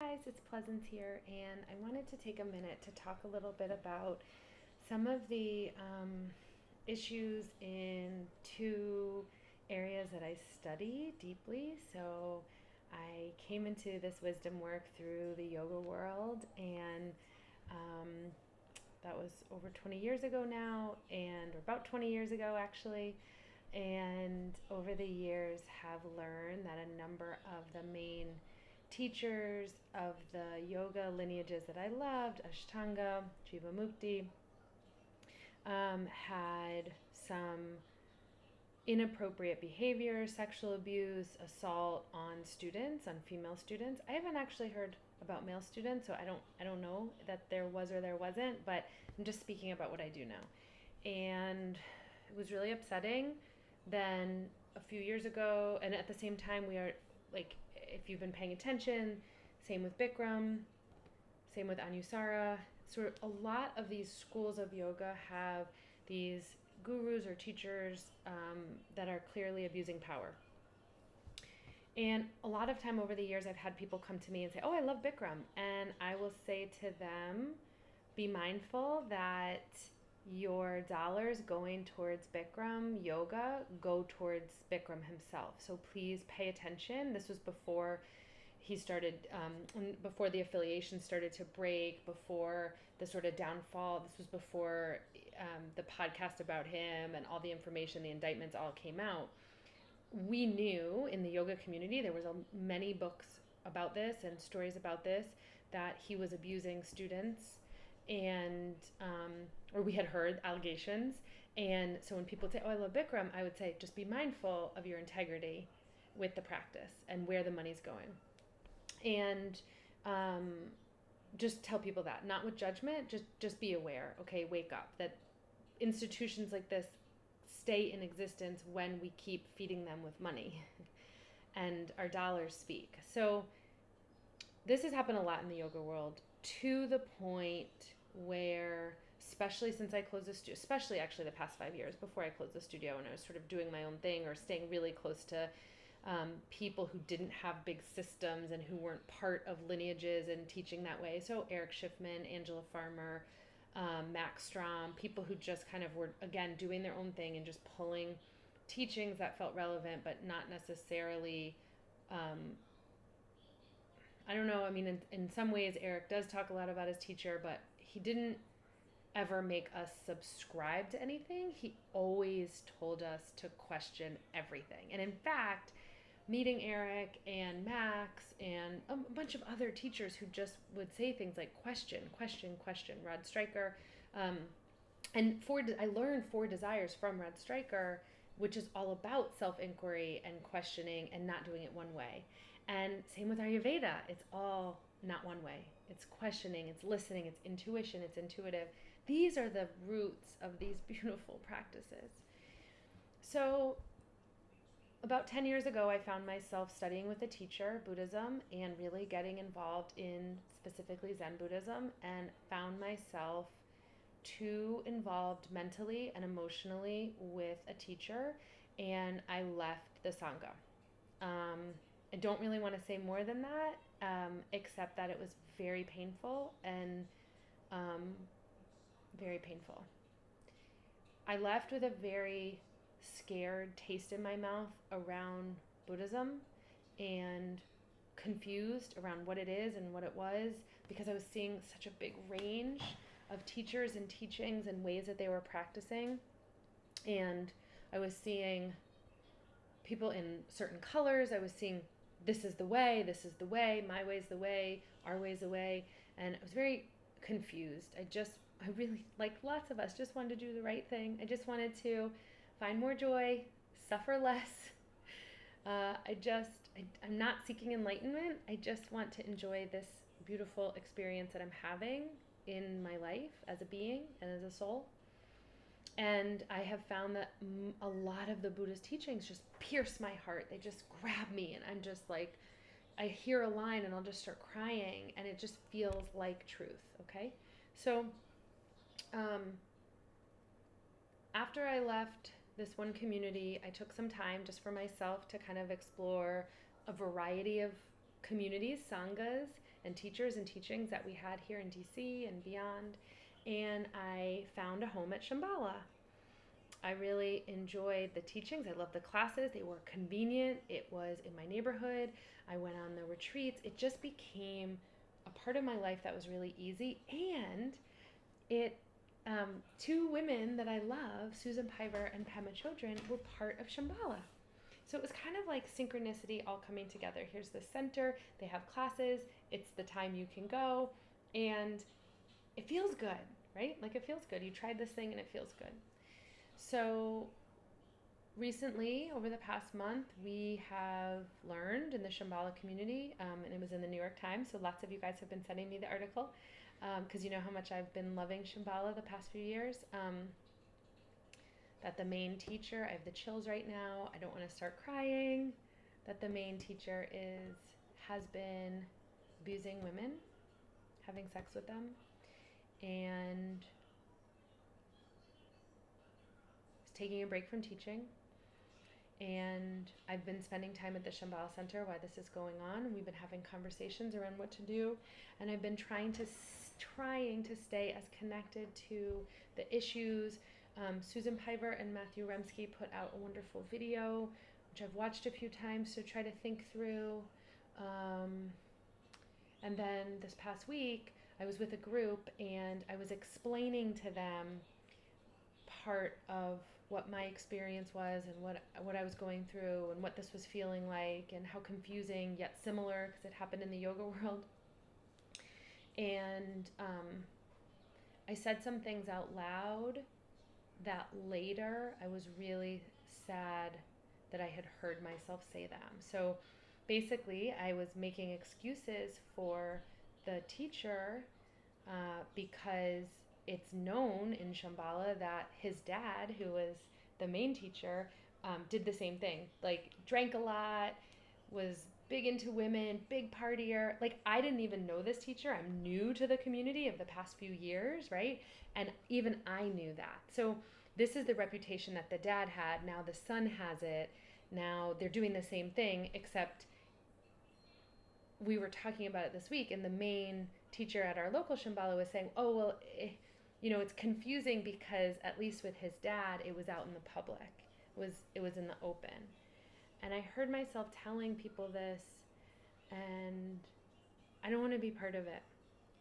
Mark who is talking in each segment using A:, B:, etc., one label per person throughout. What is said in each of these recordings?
A: Guys, it's Pleasance here, and I wanted to take a minute to talk a little bit about some of the issues in two areas that I study deeply. So, I came into this wisdom work through the yoga world, and um, that was over 20 years ago now, or about 20 years ago actually. And over the years, have learned that a number of the main teachers of the yoga lineages that I loved, Ashtanga, Jivamukti, had some inappropriate behavior, sexual abuse, assault on students, on female students. I haven't actually heard about male students, so I don't know that there was or there wasn't, but I'm just speaking about what I do know. And it was really upsetting. Then a few years ago, and at the same time, we are like, if you've been paying attention, same with Bikram, same with Anusara. So a lot of these schools of yoga have these gurus or teachers that are clearly abusing power. And a lot of time over the years, I've had people come to me and say, "Oh, I love Bikram," and I will say to them, "Be mindful that your dollars going towards Bikram yoga go towards Bikram himself. So please pay attention." This was before he started, before the affiliation started to break, before the sort of downfall. This was before the podcast about him and all the information, the indictments all came out. We knew in the yoga community, there was many books about this and stories about this, that he was abusing students, and or we had heard allegations. And so when people say, "Oh, I love Bikram," I would say, just be mindful of your integrity with the practice and where the money's going. And just tell people that, not with judgment, just be aware. Okay, wake up. That institutions like this stay in existence when we keep feeding them with money and our dollars speak. So this has happened a lot in the yoga world, to the point where, especially since I closed the studio, especially actually the past 5 years before I closed the studio, and I was sort of doing my own thing or staying really close to people who didn't have big systems and who weren't part of lineages and teaching that way. So Eric Schiffman, Angela Farmer, Max Strom, people who just kind of were, again, doing their own thing and just pulling teachings that felt relevant, but not necessarily, I don't know, I mean, in some ways, Eric does talk a lot about his teacher, but he didn't ever make us subscribe to anything. He always told us to question everything. And in fact, meeting Eric and Max and a bunch of other teachers who just would say things like question, question, question. Rod Stryker, and I learned Four Desires from Rod Stryker, which is all about self-inquiry and questioning and not doing it one way. And same with Ayurveda. It's all not one way. It's questioning, it's listening, it's intuition, it's intuitive. These are the roots of these beautiful practices. So about 10 years ago, I found myself studying with a teacher, Buddhism, and really getting involved in specifically Zen Buddhism, and found myself too involved mentally and emotionally with a teacher, and I left the Sangha. I don't really want to say more than that, except that it was very painful and very painful. I left with a very scared taste in my mouth around Buddhism, and confused around what it is and what it was, because I was seeing such a big range of teachers and teachings and ways that they were practicing. And I was seeing people in certain colors. I was seeing, this is the way, my way's the way, our way's the way. And I was very confused. I really, like lots of us, just wanted to do the right thing. I just wanted to find more joy, suffer less. I'm not seeking enlightenment. I just want to enjoy this beautiful experience that I'm having in my life as a being and as a soul. And I have found that a lot of the Buddhist teachings just pierce my heart. They just grab me, and I'm just like, I hear a line and I'll just start crying, and it just feels like truth, okay? So after I left this one community, I took some time just for myself to kind of explore a variety of communities, sanghas, and teachers and teachings that we had here in DC and beyond. And I found a home at Shambhala. I really enjoyed the teachings. I loved the classes. They were convenient. It was in my neighborhood. I went on the retreats. It just became a part of my life that was really easy. And it, two women that I love, Susan Piver and Pema Chodron, were part of Shambhala. So it was kind of like synchronicity all coming together. Here's the center. They have classes. It's the time you can go. And it feels good, right? Like it feels good. You tried this thing and it feels good. So recently, over the past month, we have learned in the Shambhala community, and it was in the New York Times, so lots of you guys have been sending me the article, because you know how much I've been loving Shambhala the past few years, that the main teacher, I have the chills right now, I don't want to start crying, that the main teacher has been abusing women, having sex with them, and taking a break from teaching. And I've been spending time at the Shambhala Center while this is going on, and we've been having conversations around what to do, and I've been trying to stay as connected to the issues. Susan Piver and Matthew Remski put out a wonderful video, which I've watched a few times to try to think through. And then this past week, I was with a group, and I was explaining to them part of what my experience was and what I was going through and what this was feeling like and how confusing yet similar, because it happened in the yoga world. And I said some things out loud that later I was really sad that I had heard myself say them. So basically I was making excuses for the teacher because it's known in Shambhala that his dad, who was the main teacher, did the same thing. Like, drank a lot, was big into women, big partier. Like, I didn't even know this teacher. I'm new to the community of the past few years, right? And even I knew that. So this is the reputation that the dad had. Now the son has it. Now they're doing the same thing, except we were talking about it this week, and the main teacher at our local Shambhala was saying, oh, well, it's confusing because at least with his dad, it was out in the public. It was in the open. And I heard myself telling people this, and I don't want to be part of it.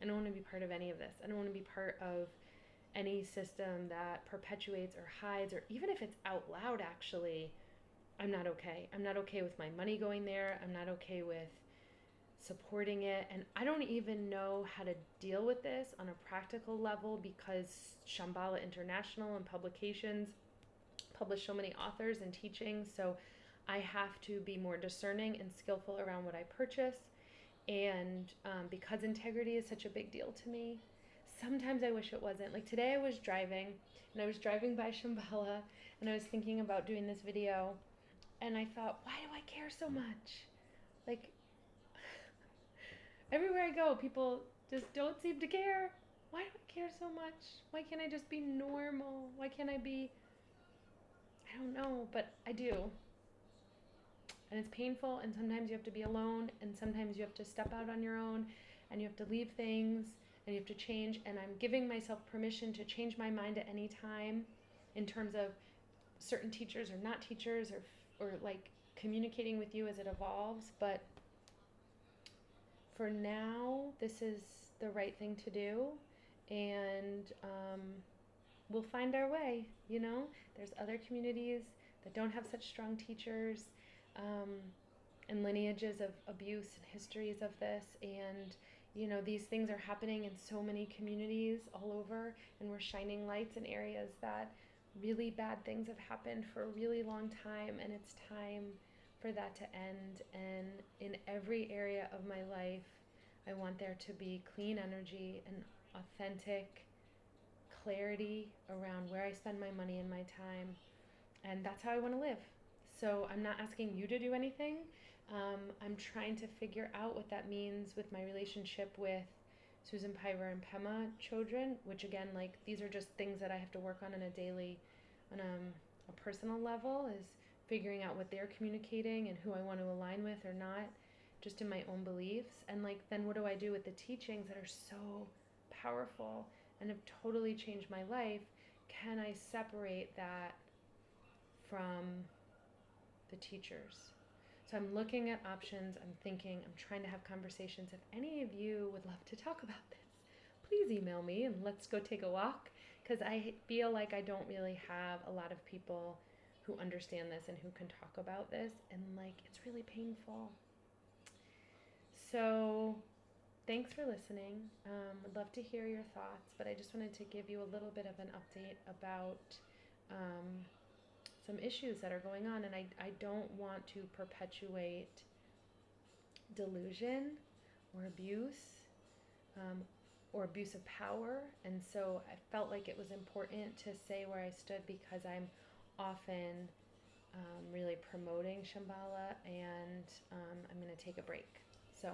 A: I don't want to be part of any of this. I don't want to be part of any system that perpetuates or hides, or even if it's out loud, actually, I'm not okay. I'm not okay with my money going there. I'm not okay with supporting it. And I don't even know how to deal with this on a practical level, because Shambhala International and publications publish so many authors and teachings. So I have to be more discerning and skillful around what I purchase. And because integrity is such a big deal to me, sometimes I wish it wasn't. Like today I was driving, and I was driving by Shambhala, and I was thinking about doing this video, and I thought, why do I care so much? Like, everywhere I go, people just don't seem to care. Why do I care so much? Why can't I just be normal? Why can't I be, I don't know, but I do. And it's painful, and sometimes you have to be alone, and sometimes you have to step out on your own, and you have to leave things, and you have to change. And I'm giving myself permission to change my mind at any time in terms of certain teachers or not teachers, or like communicating with you as it evolves. But for now, this is the right thing to do, and we'll find our way. There's other communities that don't have such strong teachers, and lineages of abuse and histories of this, and these things are happening in so many communities all over, and we're shining lights in areas that really bad things have happened for a really long time, and it's time for that to end. And in every area of my life, I want there to be clean energy and authentic clarity around where I spend my money and my time, and that's how I want to live. So I'm not asking you to do anything. I'm trying to figure out what that means with my relationship with Susan Piver and Pema Chodron, which again, like, these are just things that I have to work on a daily, on a personal level, is figuring out what they're communicating and who I want to align with or not. just in my own beliefs. And like, then what do I do with the teachings that are so powerful and have totally changed my life? Can I separate that from the teachers? So I'm looking at options, I'm thinking, I'm trying to have conversations. If any of you would love to talk about this, please email me and let's go take a walk, because I feel like I don't really have a lot of people who understand this and who can talk about this, and like, it's really painful. So thanks for listening. Would love to hear your thoughts, but I just wanted to give you a little bit of an update about some issues that are going on, and I don't want to perpetuate delusion or abuse, or abuse of power. And so I felt like it was important to say where I stood, because I'm often really promoting Shambhala, and I'm going to take a break. So